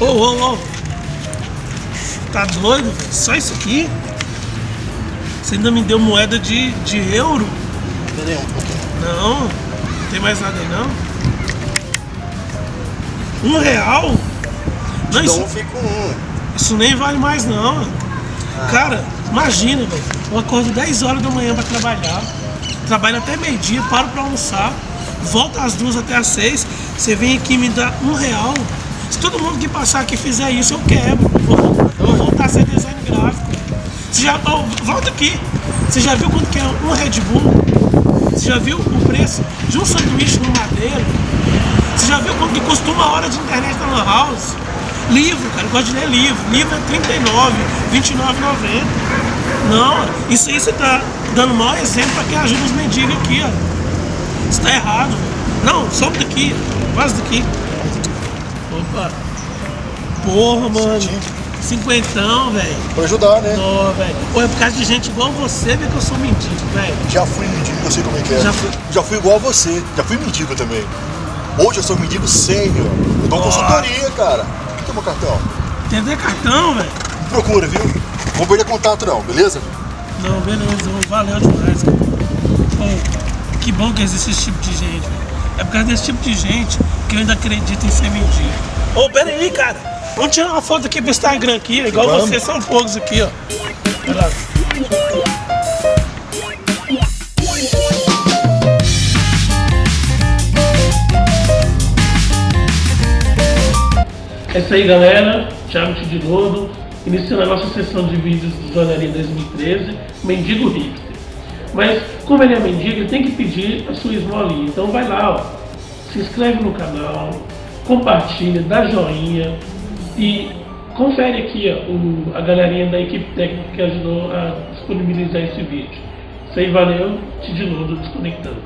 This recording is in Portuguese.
Ô, tá doido, velho? Só isso aqui? Você ainda me deu moeda de euro? Peraí um pouquinho. Não tem mais nada aí não? R$1? Não, Então fica um. Isso nem vale mais não. Cara, imagina, velho. Eu acordo 10 horas da manhã pra trabalhar. Trabalho até meio-dia, paro pra almoçar. Volto às 2 até às 6. Você vem aqui e me dá R$1. Se todo mundo que passar aqui fizer isso, eu quebro. Vou voltar a ser design gráfico. Você já, volta aqui. Você já viu quanto que é um Red Bull? Você já viu o preço de um sanduíche no Madeiro? Você já viu quanto que custa uma hora de internet na Lan House? Livro, cara, eu gosto de ler livro. Livro é R$39, R$29,90. Não, isso aí você tá dando mau exemplo pra quem ajuda os mendigos aqui, ó. Isso tá errado. Não, sobe daqui, quase daqui. Opa. Porra, mano. Cinquentão, velho. Pra ajudar, né? Não, velho. Pô, é por causa de gente igual você, vê que eu sou mendigo, velho. Já fui mendigo, eu sei como é que é. Já fui igual a você. Já fui mendigo também. Hoje eu sou mendigo sênior. Eu dou consultoria, cara. Aqui é meu cartão. Tem até cartão, velho. Procura, viu? Vamos perder contato não, beleza? Não, beleza. Valeu demais, cara. Pô, que bom que existe esse tipo de gente, velho. É por causa desse tipo de gente que eu ainda acredito em ser mendigo. Ô, pera aí, cara. Vamos tirar uma foto aqui pro Instagram aqui, igual Vamos. vocês são poucos aqui, ó. Olha lá. É isso aí, galera. Thiago Tidilodo, iniciando a nossa sessão de vídeos do Zonaria 2013, Mendigo Hipster. Mas, como ele é mendigo, ele tem que pedir a sua esmolinha. Então vai lá, ó, se inscreve no canal, compartilha, dá joinha e confere aqui, ó, a galerinha da equipe técnica que ajudou a disponibilizar esse vídeo. Isso aí, valeu, Tidilodo desconectando.